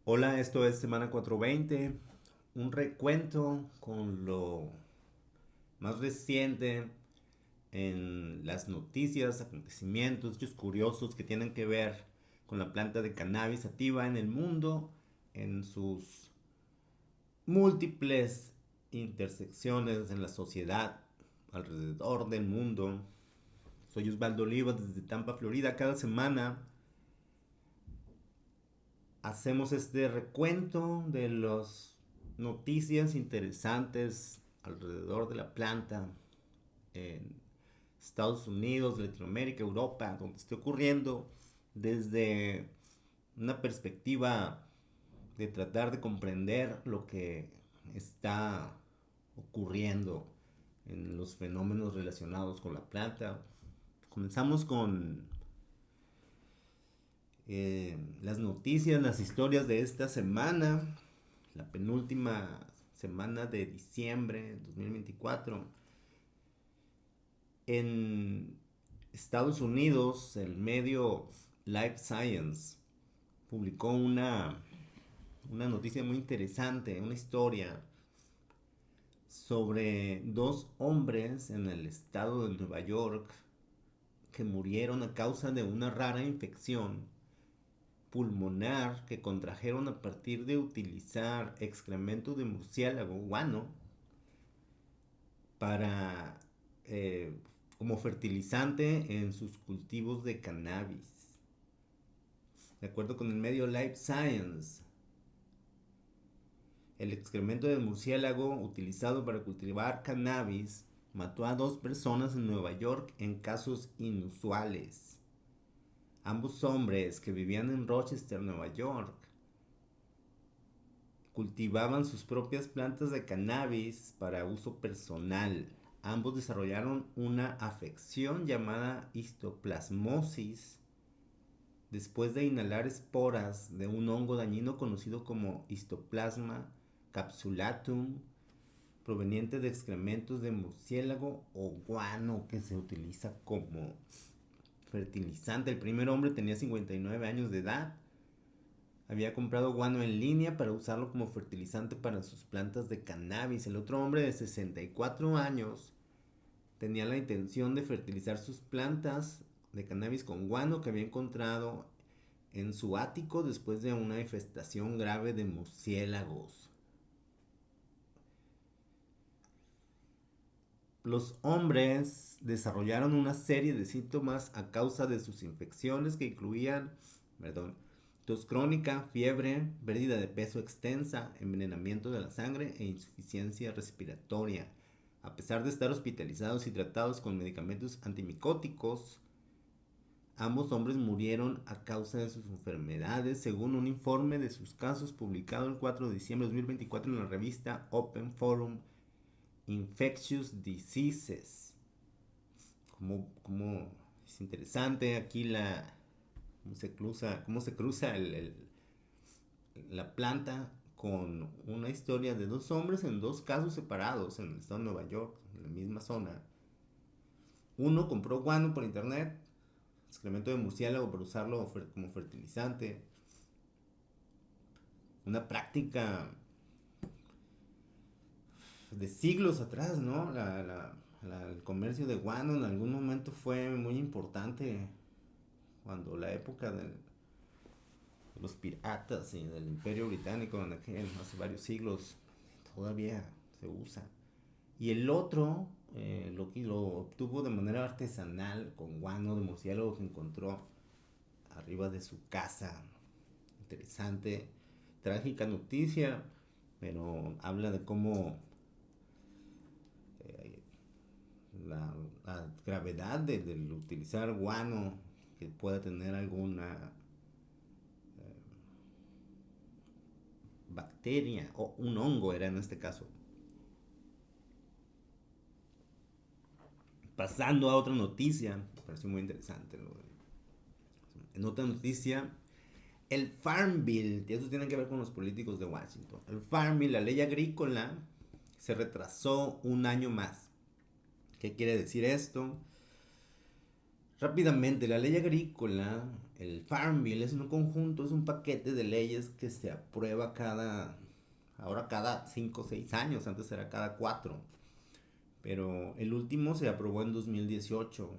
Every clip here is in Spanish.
Hola, esto es Semana 420, un recuento con lo más reciente en las noticias, acontecimientos, hechos curiosos que tienen que ver con la planta de cannabis sativa en el mundo, en sus múltiples intersecciones en la sociedad alrededor del mundo. Soy Osvaldo Oliva desde Tampa, Florida. Cada semana hacemos este recuento de las noticias interesantes alrededor de la planta en Estados Unidos, Latinoamérica, Europa, donde esté ocurriendo desde una perspectiva de tratar de comprender lo que está ocurriendo en los fenómenos relacionados con la planta. Comenzamos con las noticias, las historias de esta semana, la penúltima semana de diciembre de 2024. En Estados Unidos, el medio Life Science publicó una noticia muy interesante, una historia sobre dos hombres en el estado de Nueva York que murieron a causa de una rara infección pulmonar que contrajeron a partir de utilizar excremento de murciélago guano para como fertilizante en sus cultivos de cannabis. De acuerdo con el medio Life Science, el excremento de murciélago utilizado para cultivar cannabis mató a dos personas en Nueva York en casos inusuales. Ambos hombres que vivían en Rochester, Nueva York, cultivaban sus propias plantas de cannabis para uso personal. Ambos desarrollaron una afección llamada histoplasmosis después de inhalar esporas de un hongo dañino conocido como Histoplasma capsulatum, proveniente de excrementos de murciélago o guano que se utiliza como fertilizante. El primer hombre tenía 59 años de edad. Había comprado guano en línea para usarlo como fertilizante para sus plantas de cannabis. El otro hombre de 64 años tenía la intención de fertilizar sus plantas de cannabis con guano que había encontrado en su ático después de una infestación grave de murciélagos. Los hombres desarrollaron una serie de síntomas a causa de sus infecciones que incluían, perdón, tos crónica, fiebre, pérdida de peso extensa, envenenamiento de la sangre e insuficiencia respiratoria. A pesar de estar hospitalizados y tratados con medicamentos antimicóticos, ambos hombres murieron a causa de sus enfermedades, según un informe de sus casos publicado el 4 de diciembre de 2024 en la revista Open Forum Infectious Diseases. Como es interesante aquí cómo se cruza la planta con una historia de dos hombres en dos casos separados en el estado de Nueva York, en la misma zona. Uno compró guano por internet, excremento de murciélago, para usarlo como fertilizante. Una práctica de siglos atrás, ¿no? El comercio de guano en algún momento fue muy importante cuando la época de los piratas y del Imperio Británico hace varios siglos todavía se usa. Y el otro lo obtuvo de manera artesanal con guano de murciélago que encontró arriba de su casa. Interesante, trágica noticia, pero habla de cómo eh, la gravedad del utilizar guano que pueda tener alguna bacteria o un hongo era en este caso. Pasando a otra noticia, me pareció muy interesante. En otra noticia, el Farm Bill, y eso tiene que ver con los políticos de Washington. El Farm Bill, la ley agrícola, se retrasó un año más. ¿Qué quiere decir esto? Rápidamente, la ley agrícola, el Farm Bill, es un conjunto, es un paquete de leyes que se aprueba ahora cada 5 o 6 años, antes era cada 4, pero el último se aprobó en 2018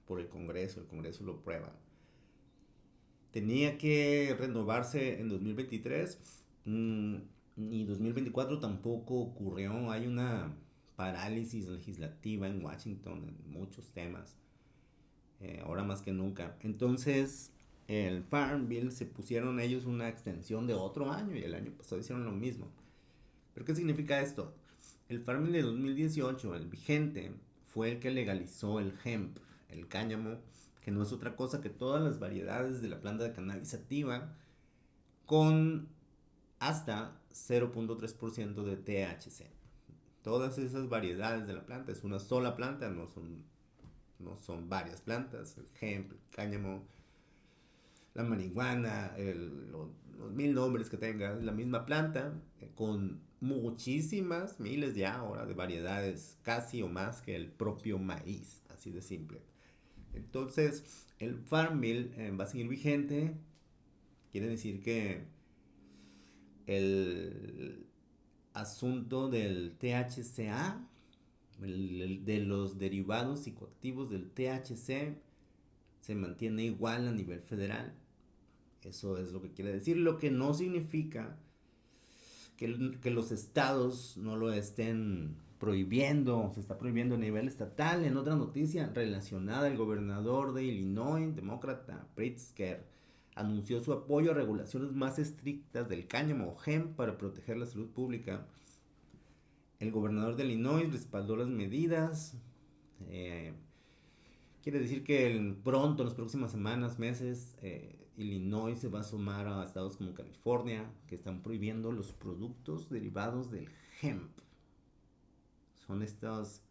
por el Congreso lo aprueba. Tenía que renovarse en 2023, mm, y 2024 tampoco ocurrió, hay una parálisis legislativa en Washington en muchos temas, ahora más que nunca. Entonces, el Farm Bill se pusieron ellos una extensión de otro año y el año pasado hicieron lo mismo. ¿Pero qué significa esto? El Farm Bill de 2018, el vigente, fue el que legalizó el hemp, el cáñamo, que no es otra cosa que todas las variedades de la planta de cannabis sativa con hasta 0.3% de THC. Todas esas variedades de la planta, es una sola planta, no son varias plantas, el hemp, el cáñamo, la marihuana, los mil nombres que tenga, es la misma planta, con muchísimas, miles ya ahora de variedades, casi o más que el propio maíz, así de simple. Entonces, el Farm Bill va a seguir vigente, quiere decir que el asunto del THCA, de los derivados psicoactivos del THC, se mantiene igual a nivel federal. Eso es lo que quiere decir, lo que no significa que los estados no lo estén prohibiendo, se está prohibiendo a nivel estatal. En otra noticia relacionada, el gobernador de Illinois, demócrata Pritzker, anunció su apoyo a regulaciones más estrictas del cáñamo o hemp para proteger la salud pública. El gobernador de Illinois respaldó las medidas. eh, Quiere decir que pronto, en las próximas semanas, meses, Illinois se va a sumar a estados como California, que están prohibiendo los productos derivados del hemp. Son estos,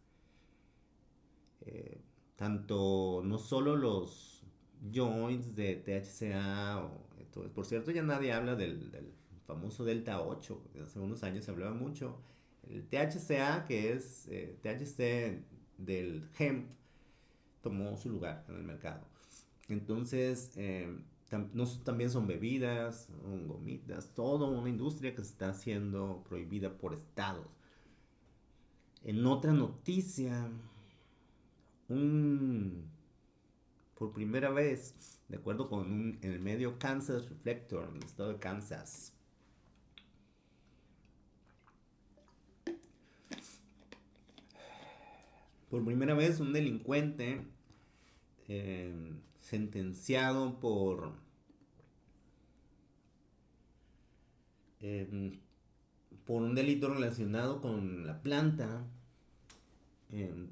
eh, tanto, no solo los joints de THCA, por cierto, ya nadie habla del famoso Delta 8, hace unos años se hablaba mucho. El THCA, que es THC del hemp, tomó su lugar en el mercado. Entonces, también son bebidas, son gomitas, toda una industria que se está haciendo prohibida por estados. En otra noticia, un, por primera vez, de acuerdo con en el medio Kansas Reflector, en el estado de Kansas, por primera vez un delincuente eh, sentenciado eh, por un delito relacionado con la planta,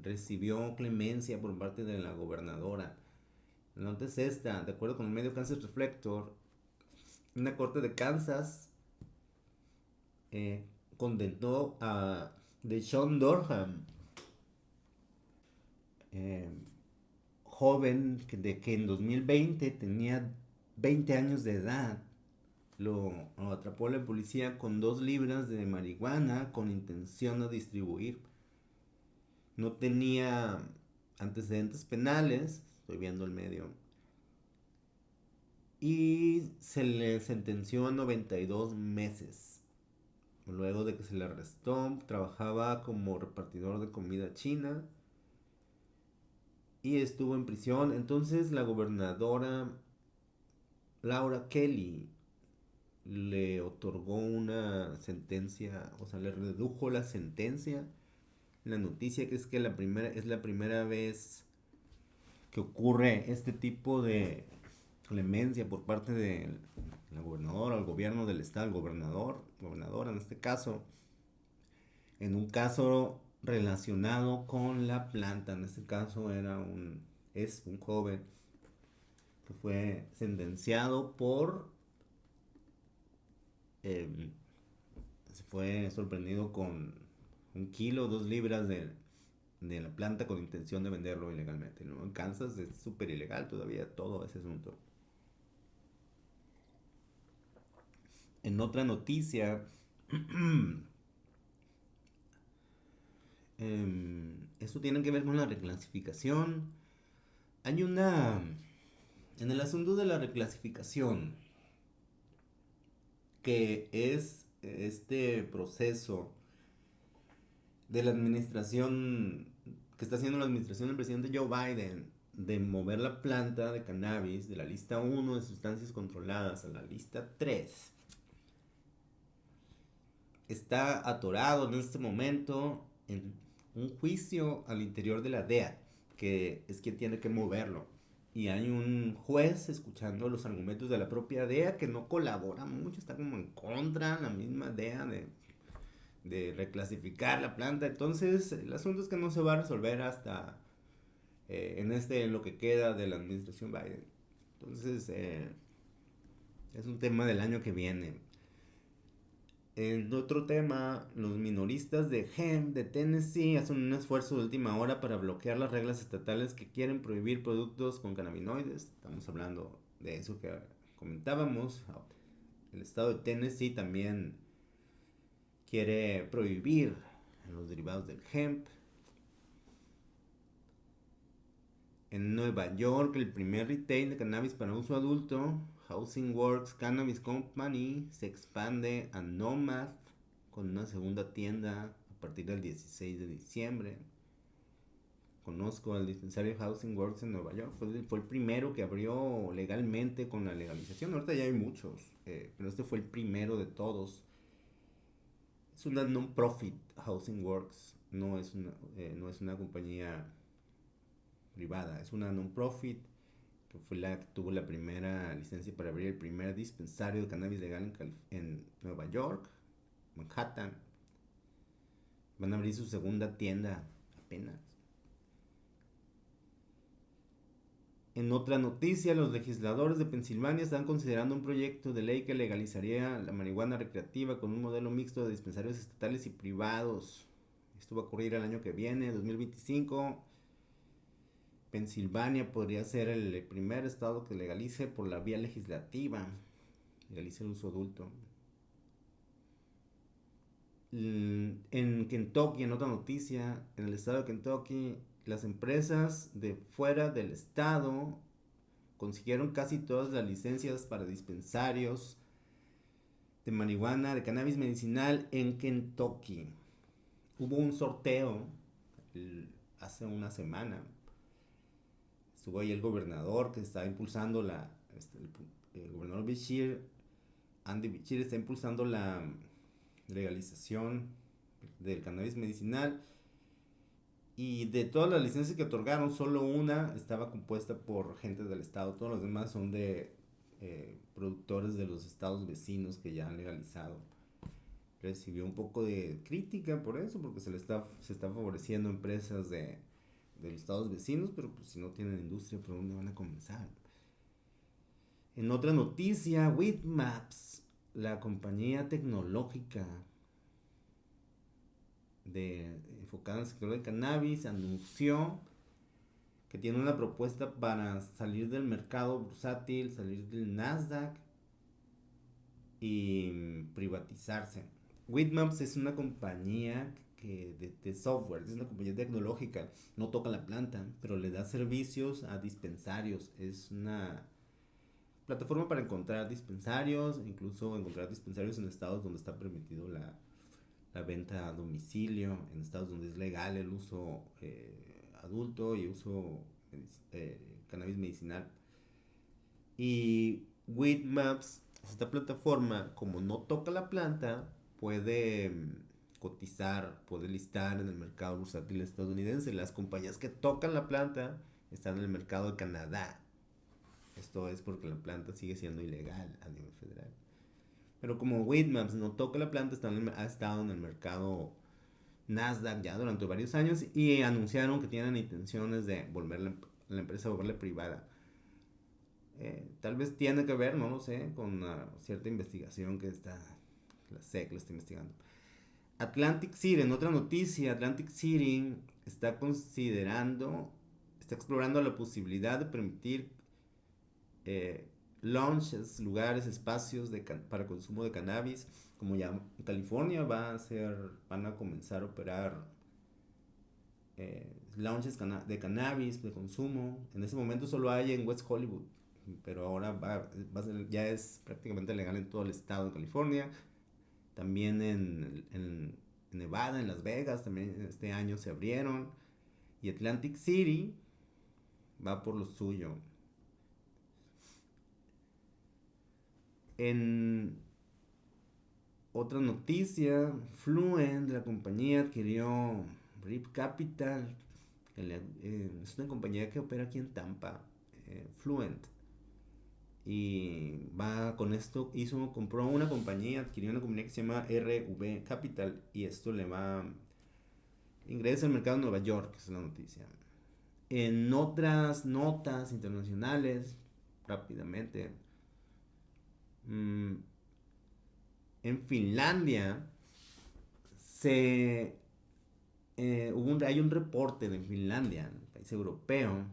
recibió clemencia por parte de la gobernadora. La nota es esta: de acuerdo con el medio Kansas Reflector, una corte de Kansas eh, condenó a Deshaun Durham, eh, joven que en 2020 tenía 20 años de edad. Lo atrapó la policía con 2 libras de marihuana con intención de distribuir. No tenía antecedentes penales, estoy viendo el medio, y se le sentenció a 92 meses. Luego de que se le arrestó, trabajaba como repartidor de comida china y estuvo en prisión. Entonces la gobernadora Laura Kelly le otorgó una sentencia, o sea, le redujo la sentencia. La noticia que es que es la primera vez que ocurre este tipo de clemencia por parte de la gobernadora, el gobierno del estado, el gobernadora en este caso, en un caso relacionado con la planta. En este caso es un joven que fue sentenciado eh, se fue sorprendido con 1 kilo, 2 libras de la planta con intención de venderlo ilegalmente, ¿no? En Kansas es súper ilegal todavía todo ese asunto. En otra noticia, esto tiene que ver con la reclasificación Hay una... En el asunto de la reclasificación, que es este proceso de la administración, que está haciendo la administración del presidente Joe Biden, de mover la planta de cannabis de la lista 1 de sustancias controladas a la lista 3, está atorado en este momento en un juicio al interior de la DEA, que es quien tiene que moverlo. Y hay un juez escuchando los argumentos de la propia DEA que no colabora mucho, está como en contra la misma DEA de reclasificar la planta. Entonces, el asunto es que no se va a resolver hasta en lo que queda de la administración Biden. Entonces, es un tema del año que viene. En otro tema, los minoristas de hemp de Tennessee hacen un esfuerzo de última hora para bloquear las reglas estatales que quieren prohibir productos con cannabinoides. Estamos hablando de eso que comentábamos. El estado de Tennessee también quiere prohibir los derivados del hemp. En Nueva York, el primer retail de cannabis para uso adulto, Housing Works Cannabis Company, se expande a Nomad con una segunda tienda a partir del 16 de diciembre. Conozco al dispensario Housing Works en Nueva York, fue el primero que abrió legalmente con la legalización. Ahorita ya hay muchos, pero este fue el primero de todos. Es una non-profit. Housing Works no es una compañía privada, es una non-profit que fue la que tuvo la primera licencia para abrir el primer dispensario de cannabis legal en Nueva York, Manhattan. Van a abrir su segunda tienda apenas. En otra noticia, los legisladores de Pensilvania están considerando un proyecto de ley que legalizaría la marihuana recreativa con un modelo mixto de dispensarios estatales y privados. Esto va a ocurrir el año que viene, 2025. Pensilvania podría ser el primer estado que legalice por la vía legislativa, legalice el uso adulto. En Kentucky, en otra noticia, en el estado de Kentucky, las empresas de fuera del estado consiguieron casi todas las licencias para dispensarios de marihuana, de cannabis medicinal en Kentucky. Hubo un sorteo hace una semana. Estuvo ahí el gobernador que está impulsando el gobernador Beshear, Andy Beshear, está impulsando la legalización del cannabis medicinal. Y de todas las licencias que otorgaron, solo una estaba compuesta por gente del estado. Todos los demás son de productores de los estados vecinos que ya han legalizado. Recibió un poco de crítica por eso, porque se está favoreciendo empresas de los estados vecinos, pero pues si no tienen industria, ¿por dónde van a comenzar? En otra noticia, Weedmaps, la compañía tecnológica enfocada en el sector de cannabis, anunció que tiene una propuesta para salir del mercado bursátil, salir del Nasdaq y privatizarse. Weedmaps es una compañía de software, es una compañía tecnológica, no toca la planta, pero le da servicios a dispensarios. Es una plataforma para encontrar dispensarios, incluso encontrar dispensarios en estados donde está permitido la venta a domicilio, en estados donde es legal el uso adulto y uso cannabis medicinal. Y Weedmaps, esta plataforma, como no toca la planta, puede cotizar, puede listar en el mercado bursátil estadounidense. Las compañías que tocan la planta están en el mercado de Canadá. Esto es porque la planta sigue siendo ilegal a nivel federal. Pero como Weedmaps no toca la planta, ha estado en el mercado Nasdaq ya durante varios años y anunciaron que tienen intenciones de la empresa a volverla privada. Tal vez tiene que ver, no lo sé, con una cierta investigación que la SEC lo está investigando. Atlantic City, en otra noticia, Atlantic City está explorando la posibilidad de permitir launches, lugares, espacios para consumo de cannabis. Como ya en California van a comenzar a operar lounges de cannabis de consumo. En ese momento solo hay en West Hollywood, pero ahora ya es prácticamente legal en todo el estado de California. También en Nevada, en Las Vegas, también este año se abrieron. Y Atlantic City va por lo suyo. En otra noticia, Fluent, la compañía adquirió RIP Capital, es una compañía que opera aquí en Tampa, Fluent. Y va con esto, compró una compañía, adquirió una compañía que se llama RV Capital y esto le va ingresa al mercado de Nueva York, es la noticia. En otras notas internacionales, rápidamente, mmm, en Finlandia se hay un reporte de Finlandia, un país europeo,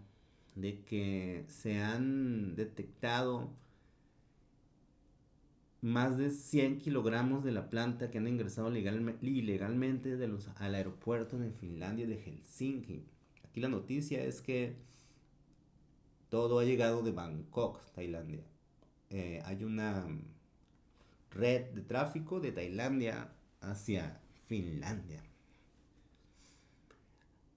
de que se han detectado más de 100 kilogramos de la planta que han ingresado ilegalmente al aeropuerto de Finlandia de Helsinki. Aquí la noticia es que todo ha llegado de Bangkok, Tailandia. Hay una red de tráfico de Tailandia hacia Finlandia.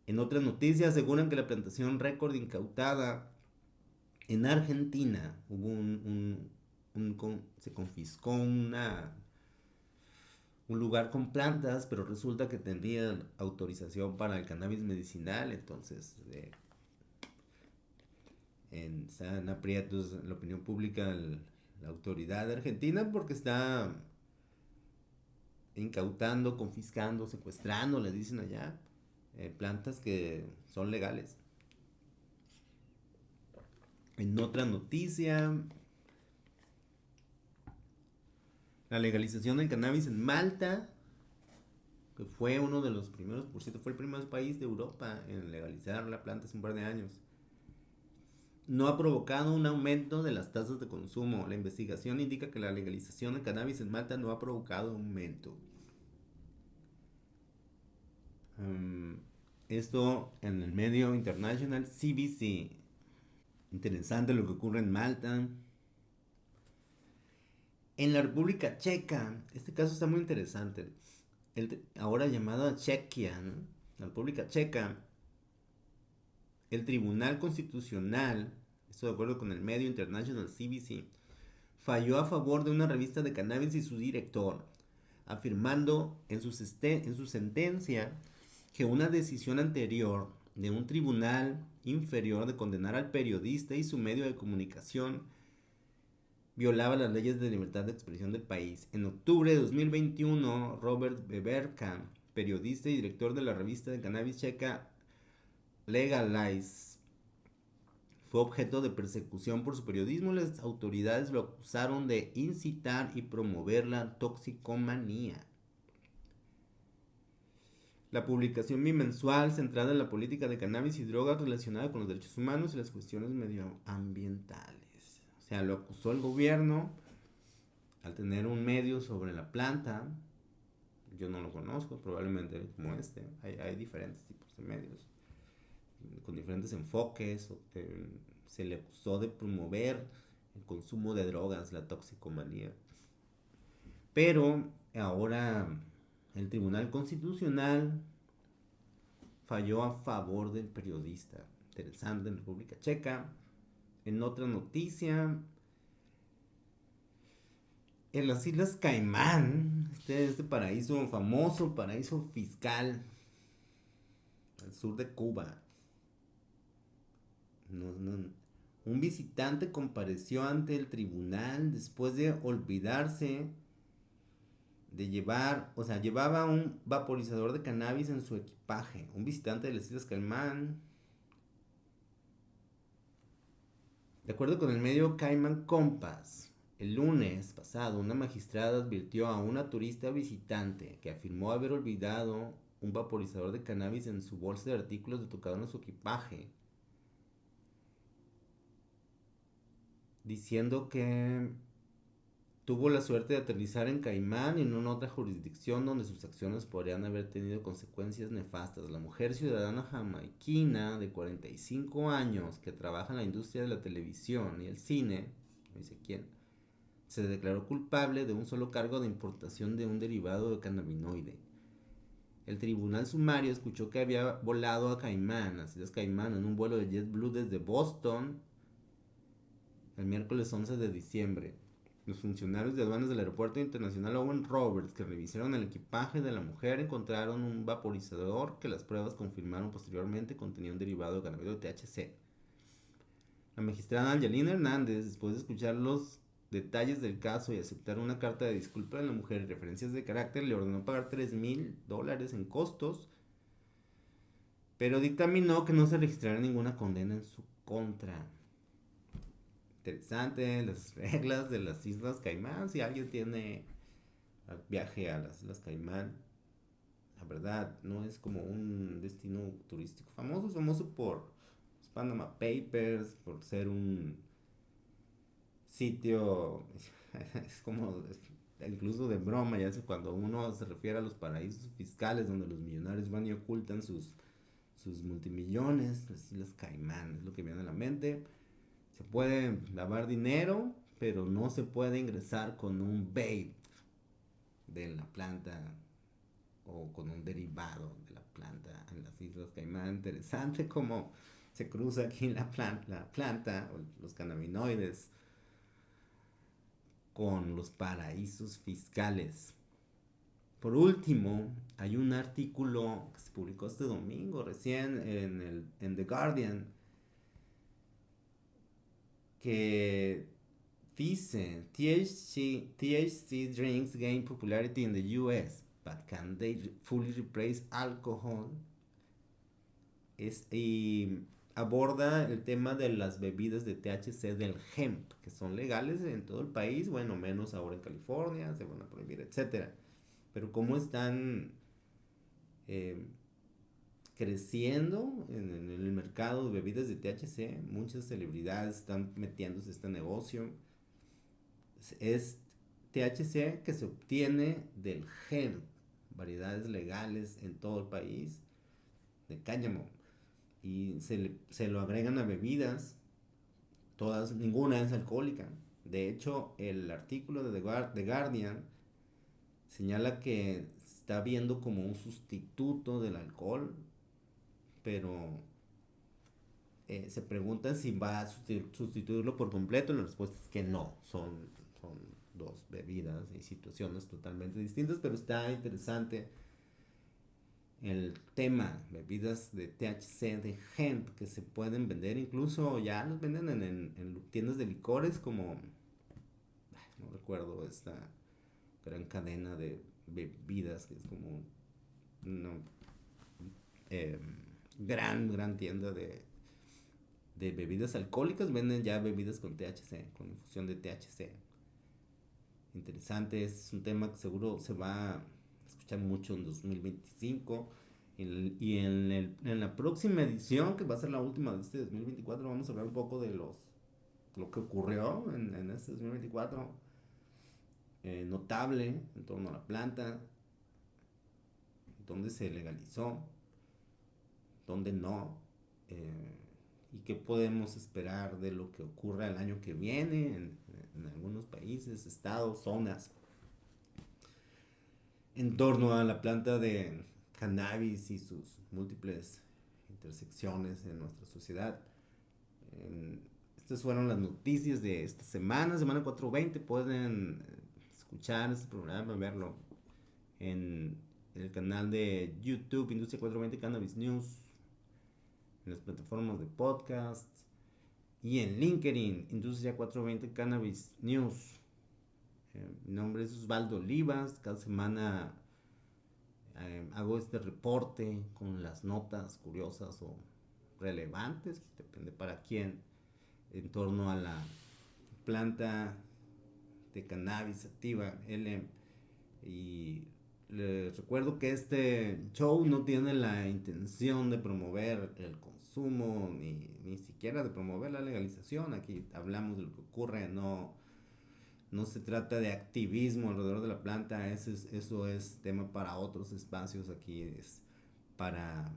En otras noticias aseguran que la plantación récord incautada en Argentina se confiscó un lugar con plantas, pero resulta que tendría autorización para el cannabis medicinal, entonces están aprietos la opinión pública, la autoridad de Argentina, porque está incautando, confiscando, secuestrando, le dicen allá, plantas que son legales. En otra noticia, la legalización del cannabis en Malta, que fue uno de los primeros, por cierto, fue el primer país de Europa en legalizar la planta hace un par de años, no ha provocado un aumento de las tasas de consumo. La investigación indica que la legalización del cannabis en Malta no ha provocado aumento. Esto en el medio internacional CBC. Interesante lo que ocurre en Malta. En la República Checa, este caso está muy interesante. Ahora llamada Chequia, ¿no? La República Checa, el Tribunal Constitucional, esto de acuerdo con el medio internacional CBC, falló a favor de una revista de cannabis y su director, afirmando en su sentencia que una decisión anterior de un tribunal inferior de condenar al periodista y su medio de comunicación violaba las leyes de libertad de expresión del país. En octubre de 2021, Robert Beberka, periodista y director de la revista de cannabis checa Legalize, fue objeto de persecución por su periodismo. Las autoridades lo acusaron de incitar y promover la toxicomanía. La publicación bimensual centrada en la política de cannabis y drogas relacionada con los derechos humanos y las cuestiones medioambientales. O sea, lo acusó el gobierno al tener un medio sobre la planta. Yo no lo conozco, probablemente como este. Hay diferentes tipos de medios con diferentes enfoques. Se le acusó de promover el consumo de drogas, la toxicomanía. Pero ahora el Tribunal Constitucional falló a favor del periodista. Interesante, en República Checa. En otra noticia, en las Islas Caimán, este paraíso, famoso paraíso fiscal, al sur de Cuba, un visitante compareció ante el tribunal después de olvidarse de llevaba un vaporizador de cannabis en su equipaje. Un visitante de las Islas Caimán, de acuerdo con el medio Cayman Compass, el lunes pasado una magistrada advirtió a una turista visitante que afirmó haber olvidado un vaporizador de cannabis en su bolsa de artículos de tocador en su equipaje, diciendo que tuvo la suerte de aterrizar en Caimán y no en otra jurisdicción donde sus acciones podrían haber tenido consecuencias nefastas. La mujer ciudadana jamaiquina de 45 años que trabaja en la industria de la televisión y el cine, no dice quién, se declaró culpable de un solo cargo de importación de un derivado de cannabinoide. El tribunal sumario escuchó que había volado a Caimán, las Islas Caimán, en un vuelo de JetBlue desde Boston el miércoles 11 de diciembre. Los funcionarios de aduanas del aeropuerto internacional Owen Roberts, que revisaron el equipaje de la mujer, encontraron un vaporizador que las pruebas confirmaron posteriormente contenía un derivado de cannabinoide THC. La magistrada Angelina Hernández, después de escuchar los detalles del caso y aceptar una carta de disculpa de la mujer y referencias de carácter, le ordenó pagar $3,000 en costos, pero dictaminó que no se registrara ninguna condena en su contra. Interesante las reglas de las Islas Caimán. Si alguien tiene viaje a las Islas Caimán, la verdad no es como un destino turístico famoso. Es famoso por los Panama Papers, por ser un sitio, es como, incluso de broma, ya sé, cuando uno se refiere a los paraísos fiscales donde los millonarios van y ocultan sus multimillones, las Islas Caimán es lo que viene a la mente. Se puede lavar dinero, pero no se puede ingresar con un vape de la planta o con un derivado de la planta en las Islas Caimán. Interesante cómo se cruza aquí la planta o los cannabinoides con los paraísos fiscales. Por último, hay un artículo que se publicó este domingo recién en The Guardian que dice THC drinks gain popularity in the US, but can they fully replace alcohol? Y aborda el tema de las bebidas de THC del hemp, que son legales en todo el país, bueno, menos ahora en California, se van a prohibir, etcétera. Pero cómo están eh, creciendo en el mercado de bebidas de THC, muchas celebridades están metiéndose en este negocio. Es THC que se obtiene del hemp, variedades legales en todo el país, de cáñamo, y se lo agregan a bebidas, todas, ninguna es alcohólica. De hecho, el artículo de The Guardian señala que está viendo como un sustituto del alcohol, pero se pregunta si va a sustituirlo por completo. La respuesta es que no, son dos bebidas y situaciones totalmente distintas, pero está interesante el tema, bebidas de THC, de hemp, que se pueden vender, incluso ya los venden en tiendas de licores como, no recuerdo esta gran cadena de bebidas, que es como una eh, gran tienda de bebidas alcohólicas, venden ya bebidas con THC, con infusión de THC. Interesante, es un tema que seguro se va a escuchar mucho en 2025. Y en la próxima edición, que va a ser la última de este 2024, vamos a hablar un poco de lo que ocurrió en este 2024. Notable en torno a la planta, donde se legalizó, donde no, y qué podemos esperar de lo que ocurra el año que viene en algunos países, estados, zonas, en torno a la planta de cannabis y sus múltiples intersecciones en nuestra sociedad. Estas fueron las noticias de esta semana 420. Pueden escuchar este programa, verlo en el canal de YouTube Industria 420 Cannabis News, en las plataformas de podcast y en LinkedIn Industria 420 Cannabis News. Mi nombre es Osvaldo Olivas. Cada semana hago este reporte con las notas curiosas o relevantes, depende para quién, en torno a la planta de cannabis sativa LM. Y les recuerdo que este show no tiene la intención de promover el consumo ni siquiera de promover la legalización. Aquí hablamos de lo que ocurre, no No se trata de activismo alrededor de la planta, eso es tema para otros espacios. Aquí es para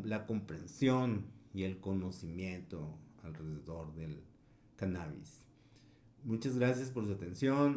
la comprensión y el conocimiento alrededor del cannabis. Muchas gracias por su atención.